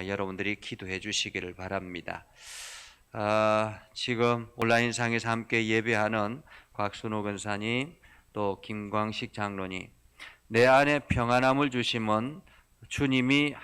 여러분들이 기도해 주시기를 바랍니다. 지금 온라인상에서 함께 예배하는 곽순호 권사님, 또 김광식 장로님, 내 안에 평안함을 주심은 주님이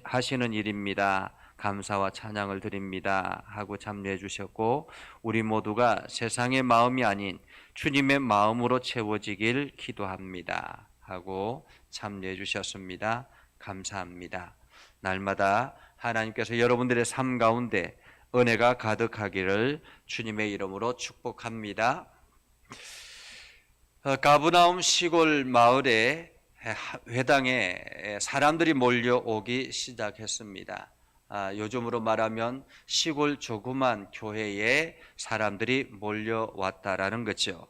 하시는 일입니다. 감사와 찬양을 드립니다 하고 참여해 주셨고, 우리 모두가 세상의 마음이 아닌 주님의 마음으로 채워지길 기도합니다 하고 참여해 주셨습니다. 감사합니다. 날마다 하나님께서 여러분들의 삶 가운데 은혜가 가득하기를 주님의 이름으로 축복합니다. 가브나움 시골 마을에 회당에 사람들이 몰려오기 시작했습니다. 요즘으로 말하면 시골 조그만 교회에 사람들이 몰려왔다라는 거죠.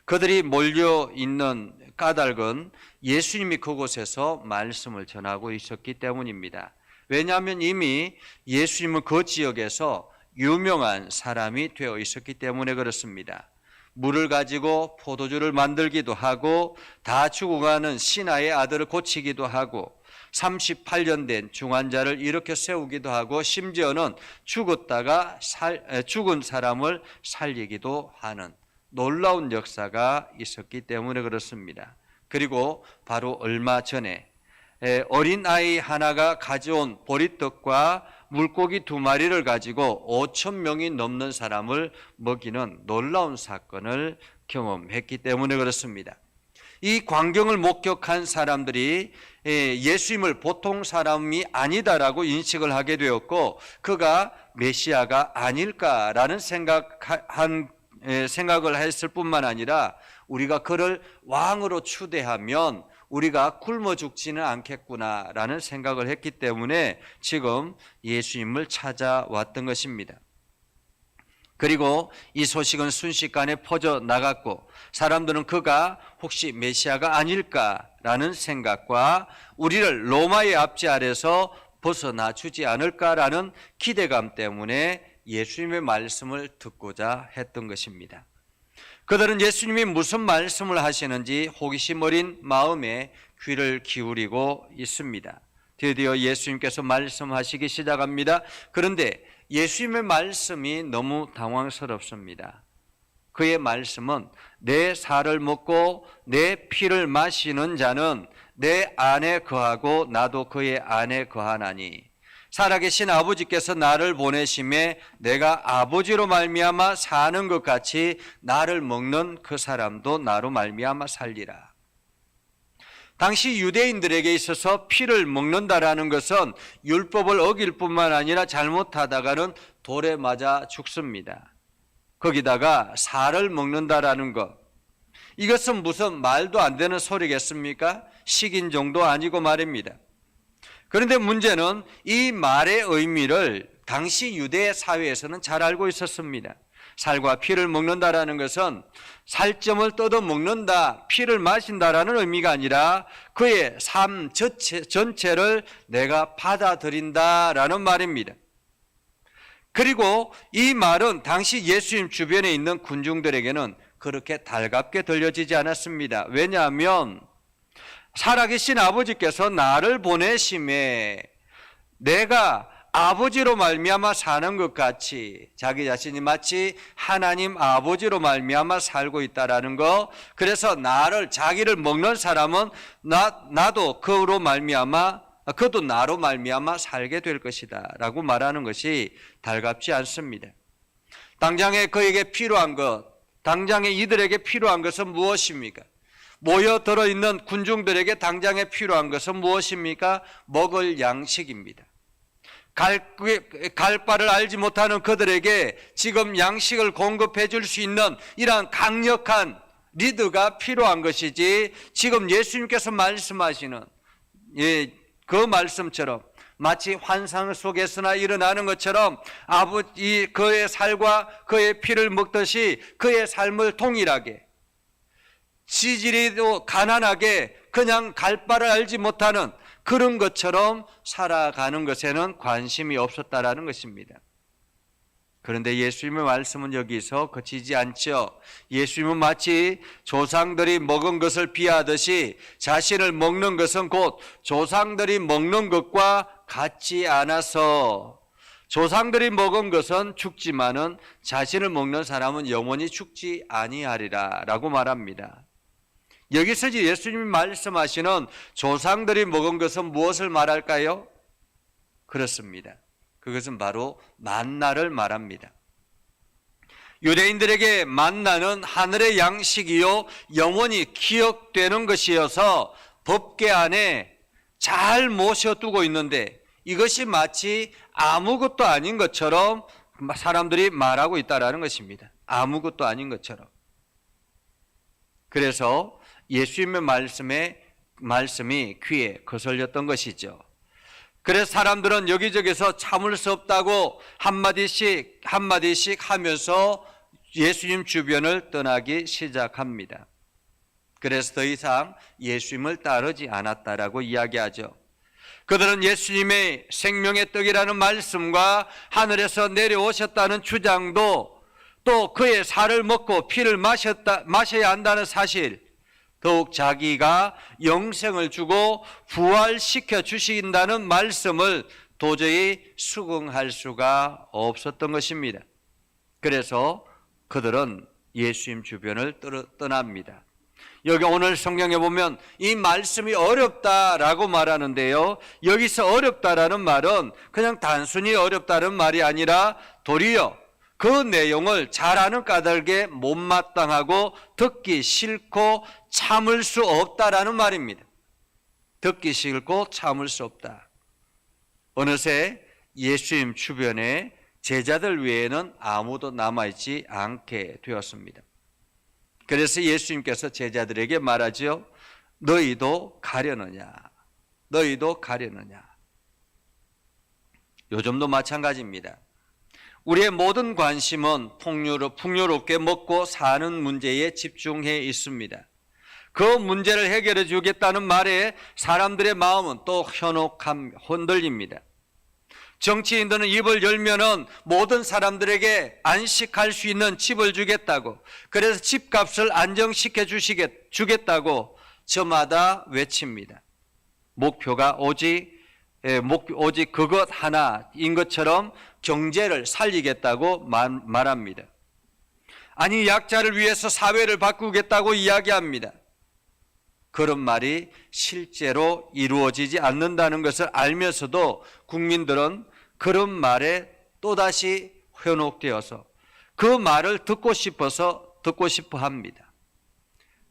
그들이 몰려있는 까닭은 예수님이 그곳에서 말씀을 전하고 있었기 때문입니다. 왜냐하면 이미 예수님은 그 지역에서 유명한 사람이 되어 있었기 때문에 그렇습니다. 물을 가지고 포도주를 만들기도 하고 다 죽어가는 신하의 아들을 고치기도 하고 38년 된 중환자를 일으켜 세우기도 하고 심지어는 죽었다가 죽은 사람을 살리기도 하는 놀라운 역사가 있었기 때문에 그렇습니다. 그리고 바로 얼마 전에 어린아이 하나가 가져온 보리떡과 물고기 2마리를 가지고 5,000명이 넘는 사람을 먹이는 놀라운 사건을 경험했기 때문에 그렇습니다. 이 광경을 목격한 사람들이 예수님을 보통 사람이 아니다라고 인식을 하게 되었고, 그가 메시아가 아닐까라는 생각을 했을 뿐만 아니라, 우리가 그를 왕으로 추대하면 우리가 굶어 죽지는 않겠구나라는 생각을 했기 때문에 지금 예수님을 찾아왔던 것입니다. 그리고 이 소식은 순식간에 퍼져 나갔고, 사람들은 그가 혹시 메시아가 아닐까라는 생각과 우리를 로마의 압제 아래서 벗어나 주지 않을까라는 기대감 때문에 예수님의 말씀을 듣고자 했던 것입니다. 그들은 예수님이 무슨 말씀을 하시는지 호기심 어린 마음에 귀를 기울이고 있습니다. 드디어 예수님께서 말씀하시기 시작합니다. 그런데 예수님의 말씀이 너무 당황스럽습니다. 그의 말씀은 내 살을 먹고 내 피를 마시는 자는 내 안에 거하고 나도 그의 안에 거하나니, 살아계신 아버지께서 나를 보내심에 내가 아버지로 말미암아 사는 것 같이 나를 먹는 그 사람도 나로 말미암아 살리라. 당시 유대인들에게 있어서 피를 먹는다라는 것은 율법을 어길 뿐만 아니라 잘못하다가는 돌에 맞아 죽습니다. 거기다가 살을 먹는다라는 것, 이것은 무슨 말도 안 되는 소리겠습니까? 식인종도 아니고 말입니다. 그런데 문제는 이 말의 의미를 당시 유대 사회에서는 잘 알고 있었습니다. 살과 피를 먹는다라는 것은 살점을 뜯어 먹는다, 피를 마신다라는 의미가 아니라 그의 삶 전체를 내가 받아들인다라는 말입니다. 그리고 이 말은 당시 예수님 주변에 있는 군중들에게는 그렇게 달갑게 들려지지 않았습니다. 왜냐하면 살아계신 아버지께서 나를 보내심에 내가 아버지로 말미암아 사는 것 같이 자기 자신이 마치 하나님 아버지로 말미암아 살고 있다라는 거, 그래서 자기를 먹는 사람은 나도 그로 말미암아, 그도 나로 말미암아 살게 될 것이다 라고 말하는 것이 달갑지 않습니다. 당장에 그에게 필요한 것, 당장에 이들에게 필요한 것은 무엇입니까? 모여 들어있는 군중들에게 당장에 필요한 것은 무엇입니까? 먹을 양식입니다. 갈 바를 알지 못하는 그들에게 지금 양식을 공급해 줄 수 있는 이러한 강력한 리더가 필요한 것이지, 지금 예수님께서 말씀하시는 그 말씀처럼 마치 환상 속에서나 일어나는 것처럼 그의 살과 그의 피를 먹듯이 그의 삶을 동일하게 지질이도 가난하게 그냥 갈 바를 알지 못하는 그런 것처럼 살아가는 것에는 관심이 없었다라는 것입니다. 그런데 예수님의 말씀은 여기서 그치지 않죠. 예수님은 마치 조상들이 먹은 것을 비하듯이 자신을 먹는 것은 곧 조상들이 먹는 것과 같지 않아서, 조상들이 먹은 것은 죽지만은 자신을 먹는 사람은 영원히 죽지 아니하리라 라고 말합니다. 여기서 예수님이 말씀하시는 조상들이 먹은 것은 무엇을 말할까요? 그렇습니다. 그것은 바로 만나를 말합니다. 유대인들에게 만나는 하늘의 양식이요 영원히 기억되는 것이어서 법궤 안에 잘 모셔두고 있는데 이것이 마치 아무것도 아닌 것처럼 사람들이 말하고 있다는 것입니다. 아무것도 아닌 것처럼. 그래서 예수님의 말씀이 귀에 거슬렸던 것이죠. 그래서 사람들은 여기저기서 참을 수 없다고 한마디씩 하면서 예수님 주변을 떠나기 시작합니다. 그래서 더 이상 예수님을 따르지 않았다라고 이야기하죠. 그들은 예수님의 생명의 떡이라는 말씀과 하늘에서 내려오셨다는 주장도, 또 그의 살을 먹고 피를 마셔야 한다는 사실, 더욱 자기가 영생을 주고 부활시켜 주신다는 말씀을 도저히 수긍할 수가 없었던 것입니다. 그래서 그들은 예수님 주변을 떠납니다. 여기 오늘 성경에 보면 이 말씀이 어렵다라고 말하는데요, 여기서 어렵다라는 말은 그냥 단순히 어렵다는 말이 아니라 도리어 그 내용을 잘 아는 까닭에 못마땅하고 듣기 싫고 참을 수 없다라는 말입니다. 듣기 싫고 참을 수 없다. 어느새 예수님 주변에 제자들 외에는 아무도 남아있지 않게 되었습니다. 그래서 예수님께서 제자들에게 말하죠. 너희도 가려느냐? 너희도 가려느냐? 요즘도 마찬가지입니다. 우리의 모든 관심은 풍요롭게 먹고 사는 문제에 집중해 있습니다. 그 문제를 해결해 주겠다는 말에 사람들의 마음은 또 흔들립니다. 정치인들은 입을 열면은 모든 사람들에게 안식할 수 있는 집을 주겠다고, 그래서 집값을 안정시켜 주겠다고 저마다 외칩니다. 목표가 오직 그것 하나인 것처럼 경제를 살리겠다고 말합니다. 아니, 약자를 위해서 사회를 바꾸겠다고 이야기합니다. 그런 말이 실제로 이루어지지 않는다는 것을 알면서도 국민들은 그런 말에 또다시 현혹되어서 그 말을 듣고 싶어 합니다.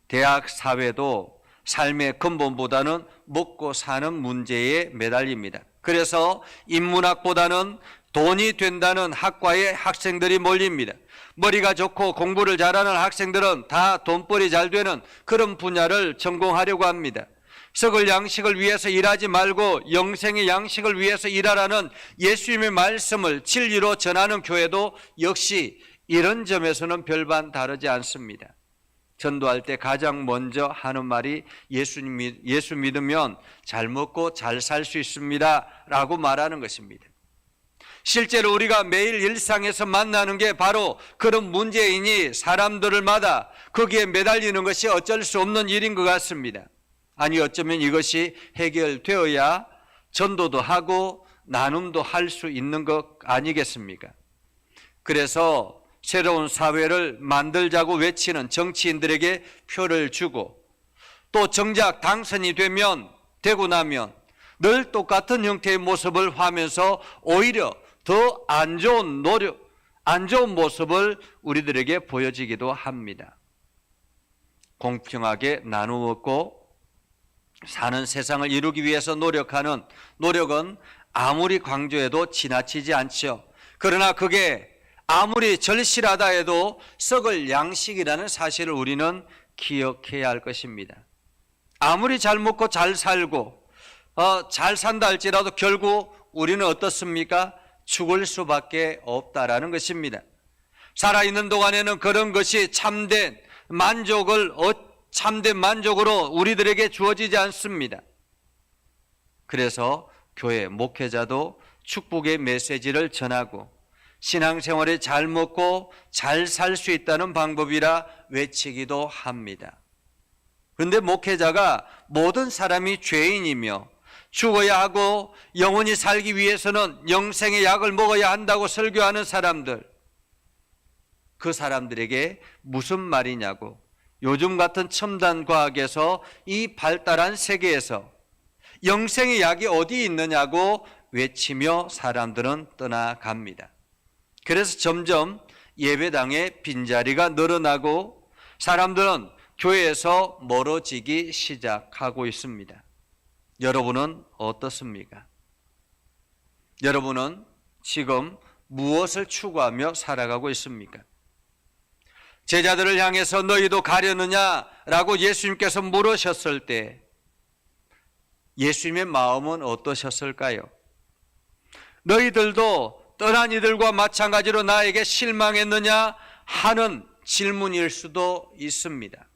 대학 사회도 삶의 근본보다는 먹고 사는 문제에 매달립니다. 그래서 인문학보다는 돈이 된다는 학과에 학생들이 몰립니다. 머리가 좋고 공부를 잘하는 학생들은 다 돈벌이 잘 되는 그런 분야를 전공하려고 합니다. 썩을 양식을 위해서 일하지 말고 영생의 양식을 위해서 일하라는 예수님의 말씀을 진리로 전하는 교회도 역시 이런 점에서는 별반 다르지 않습니다. 전도할 때 가장 먼저 하는 말이 예수 믿으면 잘 먹고 잘 살 수 있습니다 라고 말하는 것입니다. 실제로 우리가 매일 일상에서 만나는 게 바로 그런 문제이니 사람들마다 거기에 매달리는 것이 어쩔 수 없는 일인 것 같습니다. 아니, 어쩌면 이것이 해결되어야 전도도 하고 나눔도 할 수 있는 것 아니겠습니까? 그래서 새로운 사회를 만들자고 외치는 정치인들에게 표를 주고, 또 정작 당선이 되고 나면 늘 똑같은 형태의 모습을 하면서 오히려 더 안 좋은 모습을 우리들에게 보여지기도 합니다. 공평하게 나누어 먹고 사는 세상을 이루기 위해서 노력은 아무리 강조해도 지나치지 않죠. 그러나 그게 아무리 절실하다 해도 썩을 양식이라는 사실을 우리는 기억해야 할 것입니다. 아무리 잘 먹고 잘 살고 잘 산다 할지라도 결국 우리는 어떻습니까? 죽을 수밖에 없다라는 것입니다. 살아있는 동안에는 그런 것이 참된 만족으로 우리들에게 주어지지 않습니다. 그래서 교회 목회자도 축복의 메시지를 전하고 신앙생활에 잘 먹고 잘 살 수 있다는 방법이라 외치기도 합니다. 그런데 목회자가 모든 사람이 죄인이며 죽어야 하고 영원히 살기 위해서는 영생의 약을 먹어야 한다고 설교하는 사람들, 그 사람들에게 무슨 말이냐고, 요즘 같은 첨단 과학에서 이 발달한 세계에서 영생의 약이 어디 있느냐고 외치며 사람들은 떠나갑니다. 그래서 점점 예배당에 빈자리가 늘어나고 사람들은 교회에서 멀어지기 시작하고 있습니다. 여러분은 어떻습니까? 여러분은 지금 무엇을 추구하며 살아가고 있습니까? 제자들을 향해서 너희도 가려느냐라고 예수님께서 물으셨을 때 예수님의 마음은 어떠셨을까요? 너희들도 떠난 이들과 마찬가지로 나에게 실망했느냐 하는 질문일 수도 있습니다.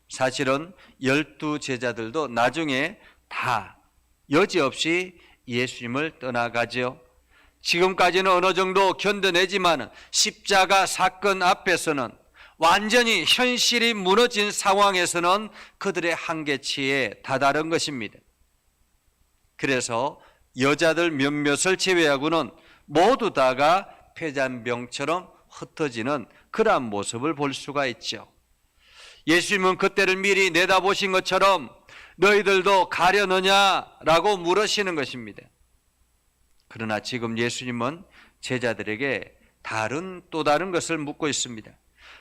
사실은 12 제자들도 나중에 다 여지없이 예수님을 떠나가죠. 지금까지는 어느 정도 견뎌내지만 십자가 사건 앞에서는 완전히 현실이 무너진 상황에서는 그들의 한계치에 다다른 것입니다. 그래서 여자들 몇몇을 제외하고는 모두 다가 폐잔병처럼 흩어지는 그러한 모습을 볼 수가 있죠. 예수님은 그때를 미리 내다보신 것처럼 너희들도 가려느냐라고 물으시는 것입니다. 그러나 지금 예수님은 제자들에게 또 다른 것을 묻고 있습니다.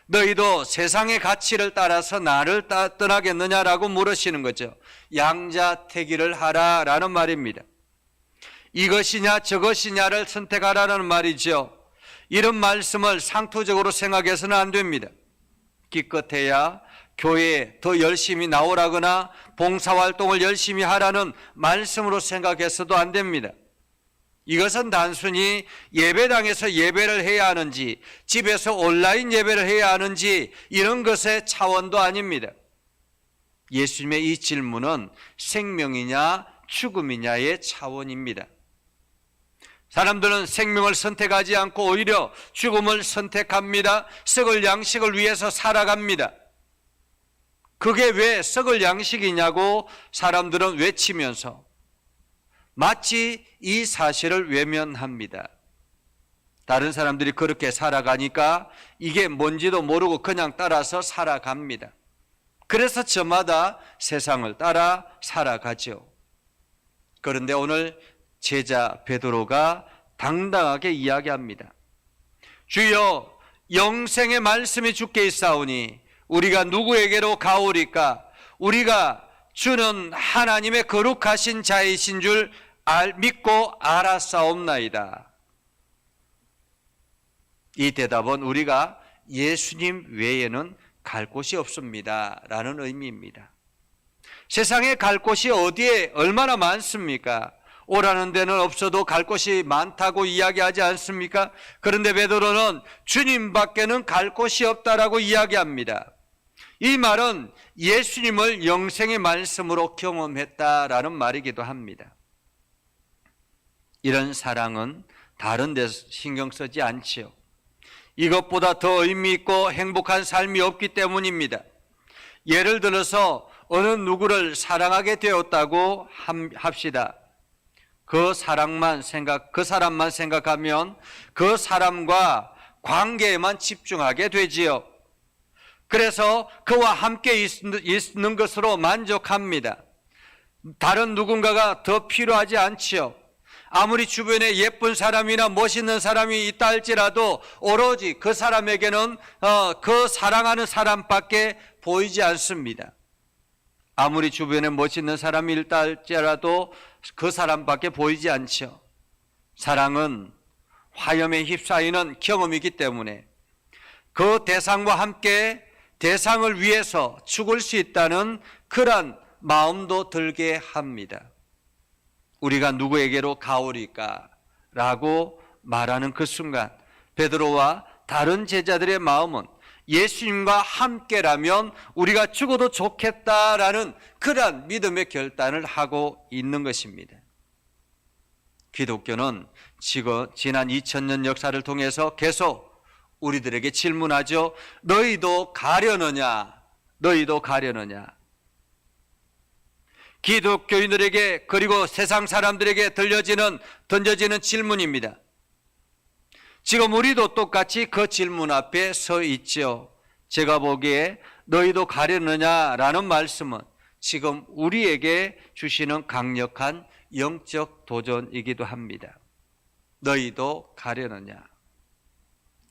너희도 세상의 가치를 따라서 나를 떠나겠느냐라고 물으시는 거죠. 양자택일을 하라라는 말입니다. 이것이냐 저것이냐를 선택하라는 말이죠. 이런 말씀을 상투적으로 생각해서는 안 됩니다. 기껏해야 교회에 더 열심히 나오라거나 봉사활동을 열심히 하라는 말씀으로 생각해서도 안 됩니다. 이것은 단순히 예배당에서 예배를 해야 하는지 집에서 온라인 예배를 해야 하는지 이런 것의 차원도 아닙니다. 예수님의 이 질문은 생명이냐 죽음이냐의 차원입니다. 사람들은 생명을 선택하지 않고 오히려 죽음을 선택합니다. 썩을 양식을 위해서 살아갑니다. 그게 왜 썩을 양식이냐고 사람들은 외치면서 마치 이 사실을 외면합니다. 다른 사람들이 그렇게 살아가니까 이게 뭔지도 모르고 그냥 따라서 살아갑니다. 그래서 저마다 세상을 따라 살아가죠. 그런데 오늘 제자 베드로가 당당하게 이야기합니다. 주여, 영생의 말씀이 주께 있사오니 우리가 누구에게로 가오리까? 우리가 주는 하나님의 거룩하신 자이신 줄 믿고 알았사옵나이다. 이 대답은 우리가 예수님 외에는 갈 곳이 없습니다 라는 의미입니다. 세상에 갈 곳이 어디에 얼마나 많습니까? 오라는 데는 없어도 갈 곳이 많다고 이야기하지 않습니까? 그런데 베드로는 주님밖에는 갈 곳이 없다라고 이야기합니다. 이 말은 예수님을 영생의 말씀으로 경험했다라는 말이기도 합니다. 이런 사랑은 다른 데 신경 쓰지 않지요. 이것보다 더 의미 있고 행복한 삶이 없기 때문입니다. 예를 들어서 어느 누구를 사랑하게 되었다고 합시다. 그 사람만 생각하면 그 사람과 관계에만 집중하게 되지요. 그래서 그와 함께 있는 것으로 만족합니다. 다른 누군가가 더 필요하지 않지요. 아무리 주변에 예쁜 사람이나 멋있는 사람이 있다 할지라도 오로지 그 사람에게는 그 사랑하는 사람밖에 보이지 않습니다. 아무리 주변에 멋있는 사람이 있다 할지라도 그 사람밖에 보이지 않죠. 사랑은 화염에 휩싸이는 경험이기 때문에 그 대상과 함께 대상을 위해서 죽을 수 있다는 그런 마음도 들게 합니다. 우리가 누구에게로 가오리까? 라고 말하는 그 순간 베드로와 다른 제자들의 마음은 예수님과 함께라면 우리가 죽어도 좋겠다라는 그러한 믿음의 결단을 하고 있는 것입니다. 기독교는 지난 2000년 역사를 통해서 계속 우리들에게 질문하죠. 너희도 가려느냐? 너희도 가려느냐? 기독교인들에게 그리고 세상 사람들에게 던져지는 질문입니다. 지금 우리도 똑같이 그 질문 앞에 서 있죠. 제가 보기에 너희도 가려느냐라는 말씀은 지금 우리에게 주시는 강력한 영적 도전이기도 합니다. 너희도 가려느냐?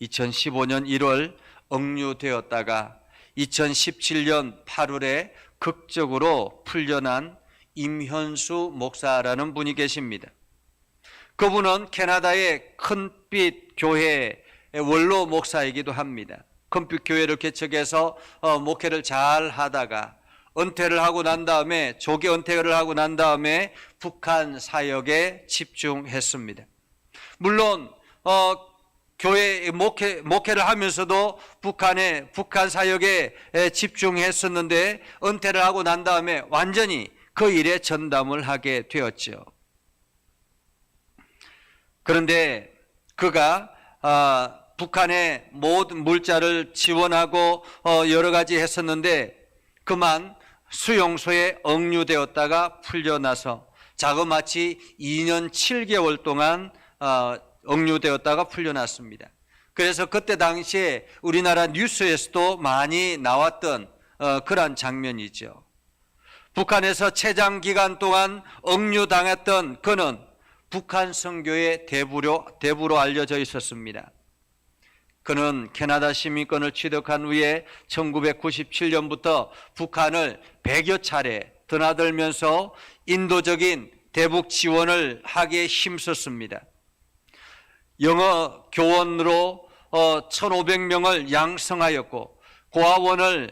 2015년 1월 억류되었다가 2017년 8월에 극적으로 풀려난 임현수 목사라는 분이 계십니다. 그분은 캐나다의 큰빛 교회의 원로 목사이기도 합니다. 큰빛 교회를 개척해서 목회를 잘 하다가 은퇴를 하고 난 다음에 조기 은퇴를 하고 난 다음에 북한 사역에 집중했습니다. 물론 교회 목회를 하면서도 북한 사역에 집중했었는데 은퇴를 하고 난 다음에 완전히 그 일에 전담을 하게 되었죠. 그런데 그가 북한의 모든 물자를 지원하고 여러 가지 했었는데 그만 수용소에 억류되었다가 풀려나서 자그마치 2년 7개월 동안 억류되었다가 풀려났습니다. 그래서 그때 당시에 우리나라 뉴스에서도 많이 나왔던 그런 장면이죠. 북한에서 최장 기간 동안 억류당했던 그는 북한 선교의 대부로 알려져 있었습니다. 그는 캐나다 시민권을 취득한 후에 1997년부터 북한을 100여 차례 드나들면서 인도적인 대북 지원을 하기에 힘썼습니다. 영어 교원으로 1,500명을 양성하였고 고아원을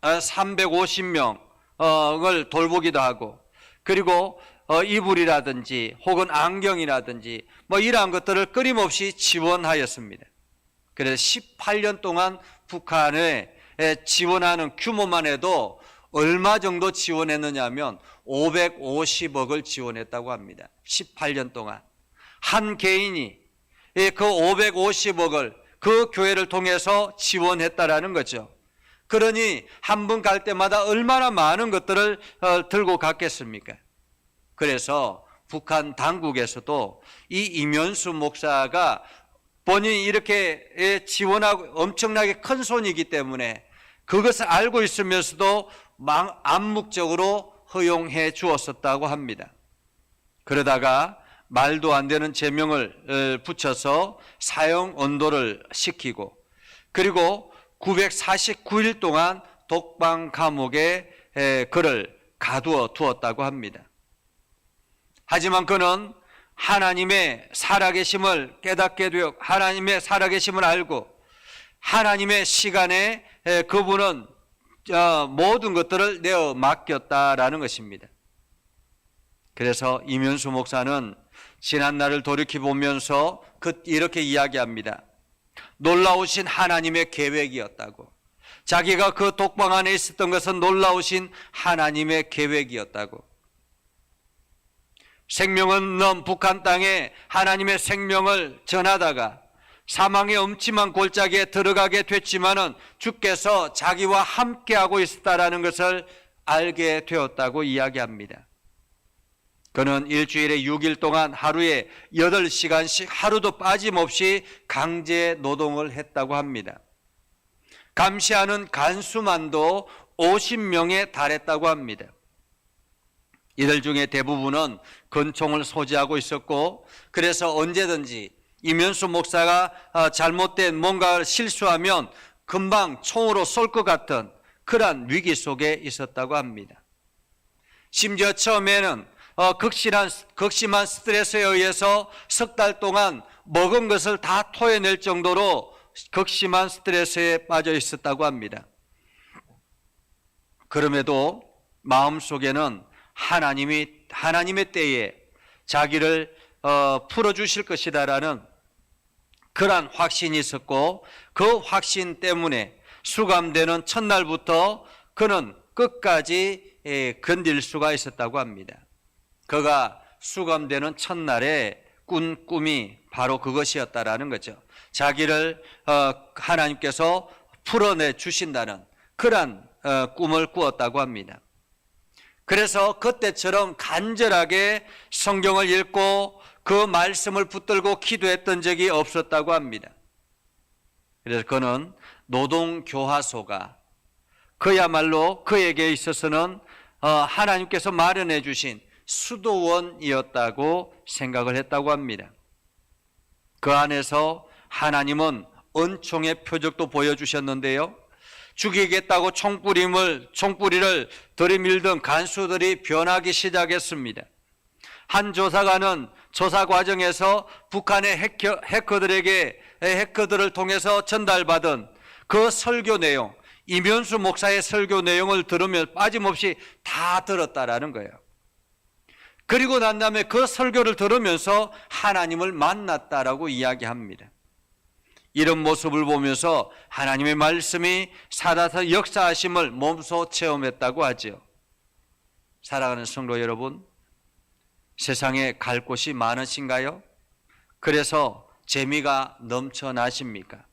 350명을 돌보기도 하고 그리고 이불이라든지 혹은 안경이라든지 이러한 것들을 끊임없이 지원하였습니다. 그래서 18년 동안 북한에 지원하는 규모만 해도 얼마 정도 지원했느냐 하면 550억을 지원했다고 합니다. 18년 동안. 한 개인이 그 550억을 그 교회를 통해서 지원했다라는 거죠. 그러니 한 번 갈 때마다 얼마나 많은 것들을 들고 갔겠습니까? 그래서 북한 당국에서도 이 임현수 목사가 본인이 이렇게 지원하고 엄청나게 큰 손이기 때문에 그것을 알고 있으면서도 암묵적으로 허용해 주었었다고 합니다. 그러다가 말도 안 되는 제명을 붙여서 사형 언도를 시키고 그리고 949일 동안 독방 감옥에 그를 가두어 두었다고 합니다. 하지만 그는 하나님의 살아계심을 깨닫게 되어 하나님의 살아계심을 알고 하나님의 시간에 그분은 모든 것들을 내어 맡겼다라는 것입니다. 그래서 임현수 목사는 지난 날을 돌이켜보면서 이렇게 이야기합니다. 놀라우신 하나님의 계획이었다고. 자기가 그 독방 안에 있었던 것은 놀라우신 하나님의 계획이었다고. 생명 없는 북한 땅에 하나님의 생명을 전하다가 사망의 엄침한 골짜기에 들어가게 됐지만은 주께서 자기와 함께하고 있었다라는 것을 알게 되었다고 이야기합니다. 그는 일주일에 6일 동안 하루에 8시간씩 하루도 빠짐없이 강제 노동을 했다고 합니다. 감시하는 간수만도 50명에 달했다고 합니다. 이들 중에 대부분은 권총을 소지하고 있었고 그래서 언제든지 임현수 목사가 잘못된 뭔가를 실수하면 금방 총으로 쏠 것 같은 그러한 위기 속에 있었다고 합니다. 심지어 처음에는 극심한 스트레스에 의해서 석 달 동안 먹은 것을 다 토해낼 정도로 극심한 스트레스에 빠져 있었다고 합니다. 그럼에도 마음속에는 하나님의 때에 자기를 풀어주실 것이다라는 그러한 확신이 있었고 그 확신 때문에 수감되는 첫날부터 그는 끝까지 견딜 수가 있었다고 합니다. 그가 수감되는 첫날에 꾼 꿈이 바로 그것이었다라는 거죠. 자기를 하나님께서 풀어내 주신다는 그러한 꿈을 꾸었다고 합니다. 그래서 그때처럼 간절하게 성경을 읽고 그 말씀을 붙들고 기도했던 적이 없었다고 합니다. 그래서 그는 노동교화소가 그야말로 그에게 있어서는 하나님께서 마련해 주신 수도원이었다고 생각을 했다고 합니다. 그 안에서 하나님은 은총의 표적도 보여주셨는데요, 죽이겠다고 총뿌리를 들이밀던 간수들이 변하기 시작했습니다. 한 조사관은 조사 과정에서 북한의 해커들을 통해서 전달받은 그 설교 내용, 이면수 목사의 설교 내용을 들으면 빠짐없이 다 들었다라는 거예요. 그리고 난 다음에 그 설교를 들으면서 하나님을 만났다라고 이야기합니다. 이런 모습을 보면서 하나님의 말씀이 살아서 역사하심을 몸소 체험했다고 하죠. 사랑하는 성도 여러분, 세상에 갈 곳이 많으신가요? 그래서 재미가 넘쳐나십니까?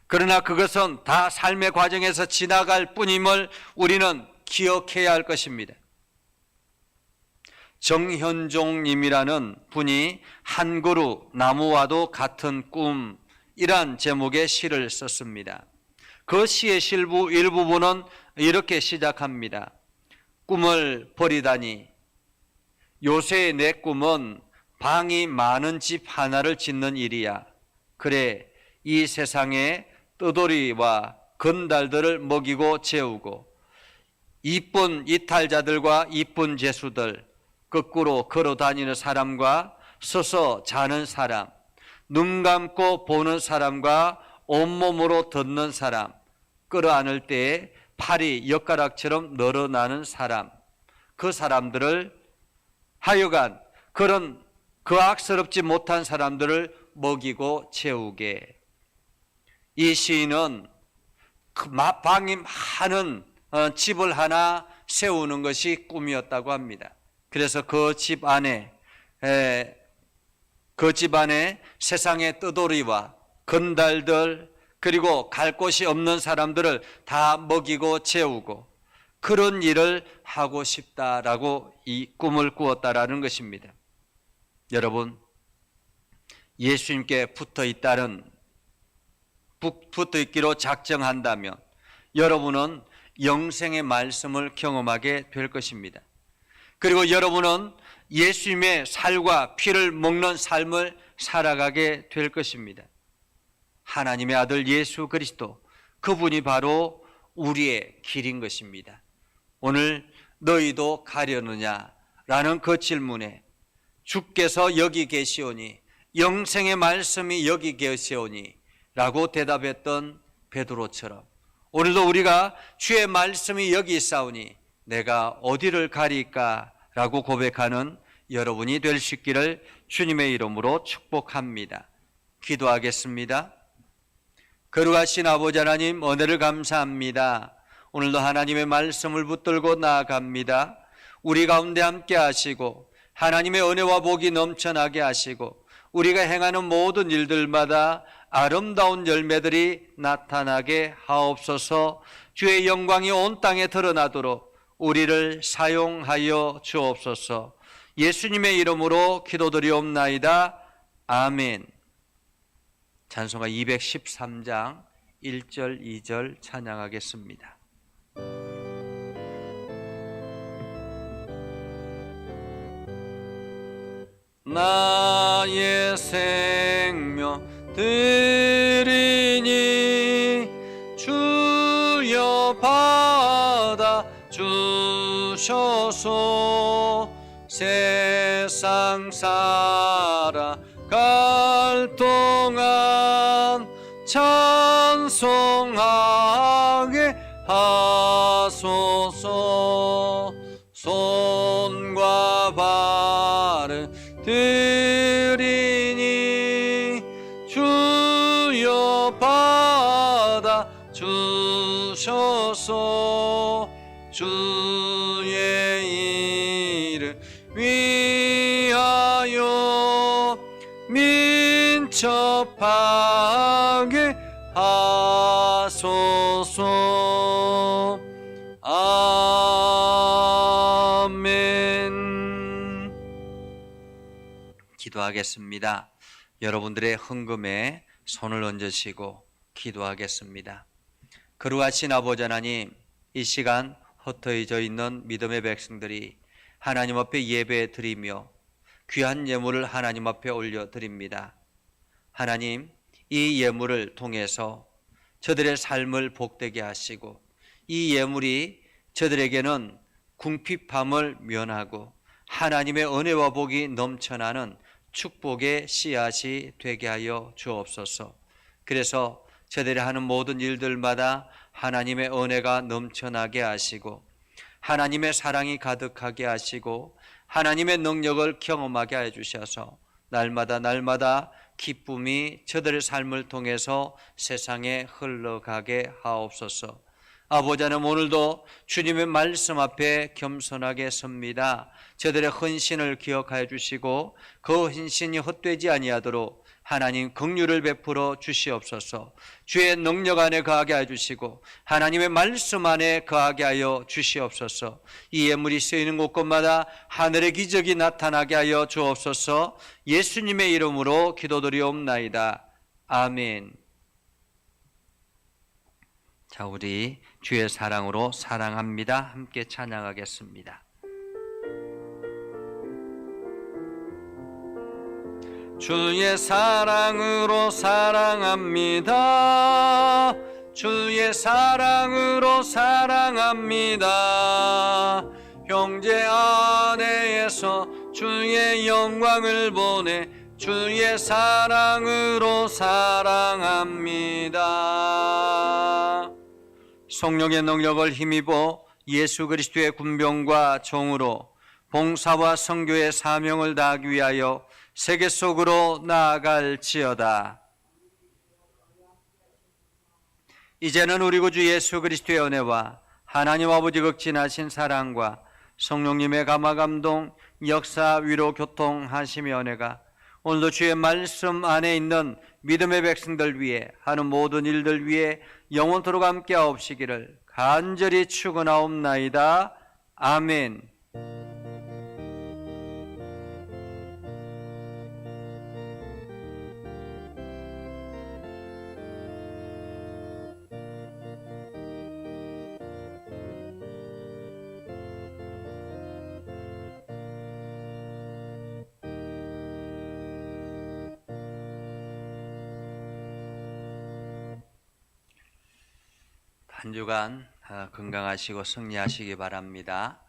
그러나 그것은 다 삶의 과정에서 지나갈 뿐임을 우리는 기억해야 할 것입니다. 정현종 님이라는 분이 한 그루 나무와도 같은 꿈이란 제목의 시를 썼습니다. 그 시의 일부분은 이렇게 시작합니다. 꿈을 버리다니, 요새 내 꿈은 방이 많은 집 하나를 짓는 일이야. 그래, 이 세상에 떠돌이와 건달들을 먹이고 재우고 이쁜 이탈자들과 이쁜 죄수들, 거꾸로 걸어 다니는 사람과 서서 자는 사람, 눈 감고 보는 사람과 온몸으로 듣는 사람, 끌어안을 때에 팔이 엿가락처럼 늘어나는 사람, 그 사람들을 하여간 그런 거악스럽지 못한 사람들을 먹이고 채우게. 이 시인은 방이 많은 집을 하나 세우는 것이 꿈이었다고 합니다. 그래서 그 집 안에 세상의 떠돌이와 건달들, 그리고 갈 곳이 없는 사람들을 다 먹이고 채우고 그런 일을 하고 싶다라고 이 꿈을 꾸었다라는 것입니다. 여러분, 예수님께 붙어 있기로 작정한다면 여러분은 영생의 말씀을 경험하게 될 것입니다. 그리고 여러분은 예수님의 살과 피를 먹는 삶을 살아가게 될 것입니다. 하나님의 아들 예수 그리스도, 그분이 바로 우리의 길인 것입니다. 오늘 너희도 가려느냐라는 그 질문에 주께서 여기 계시오니, 영생의 말씀이 여기 계시오니 라고 대답했던 베드로처럼 오늘도 우리가 주의 말씀이 여기 있사오니 내가 어디를 가리까 라고 고백하는 여러분이 될 수 있기를 주님의 이름으로 축복합니다. 기도하겠습니다. 거룩하신 아버지 하나님, 은혜를 감사합니다. 오늘도 하나님의 말씀을 붙들고 나아갑니다. 우리 가운데 함께 하시고 하나님의 은혜와 복이 넘쳐나게 하시고 우리가 행하는 모든 일들마다 아름다운 열매들이 나타나게 하옵소서. 주의 영광이 온 땅에 드러나도록 우리를 사용하여 주옵소서. 예수님의 이름으로 기도드리옵나이다. 아멘. 찬송가 213장 1절 2절 찬양하겠습니다. 나의 생명 드리니 주여 받아 주셔서 세상 살아갈 동안 찬송하게 하소서. 손과 발을 드리니 주여 받아 주셔서 주의 이름 위 민첩하게 하소서. 아멘. 기도하겠습니다. 여러분들의 헌금에 손을 얹으시고 기도하겠습니다. 거룩하신 아버지 하나님, 이 시간 흩어져 있는 믿음의 백성들이 하나님 앞에 예배 드리며 귀한 예물을 하나님 앞에 올려드립니다. 하나님, 이 예물을 통해서 저들의 삶을 복되게 하시고 이 예물이 저들에게는 궁핍함을 면하고 하나님의 은혜와 복이 넘쳐나는 축복의 씨앗이 되게 하여 주옵소서. 그래서 저들이 하는 모든 일들마다 하나님의 은혜가 넘쳐나게 하시고 하나님의 사랑이 가득하게 하시고 하나님의 능력을 경험하게 해주셔서 날마다 기쁨이 저들의 삶을 통해서 세상에 흘러가게 하옵소서. 아버지 하나님, 오늘도 주님의 말씀 앞에 겸손하게 섭니다. 저들의 헌신을 기억하여 주시고 그 헌신이 헛되지 아니하도록 하나님 긍휼을 베풀어 주시옵소서. 주의 능력 안에 거하게 하여 주시고 하나님의 말씀 안에 거하게 하여 주시옵소서. 이 예물이 쓰이는 곳곳마다 하늘의 기적이 나타나게 하여 주옵소서. 예수님의 이름으로 기도드리옵나이다. 아멘. 자, 우리 주의 사랑으로 사랑합니다. 함께 찬양하겠습니다. 주의 사랑으로 사랑합니다. 주의 사랑으로 사랑합니다. 형제 아내에서 주의 영광을 보내 주의 사랑으로 사랑합니다. 성령의 능력을 힘입어 예수 그리스도의 군병과 종으로 봉사와 선교의 사명을 다하기 위하여 세계 속으로 나아갈지어다. 이제는 우리 구주 예수 그리스도의 은혜와 하나님 아버지 극진하신 사랑과 성령님의 감화감동 역사 위로 교통하심의 은혜가 오늘도 주의 말씀 안에 있는 믿음의 백성들 위해 하는 모든 일들 위해 영원토록 함께 하옵시기를 간절히 축원하옵나이다. 아멘. 한 주간 건강하시고 승리하시기 바랍니다.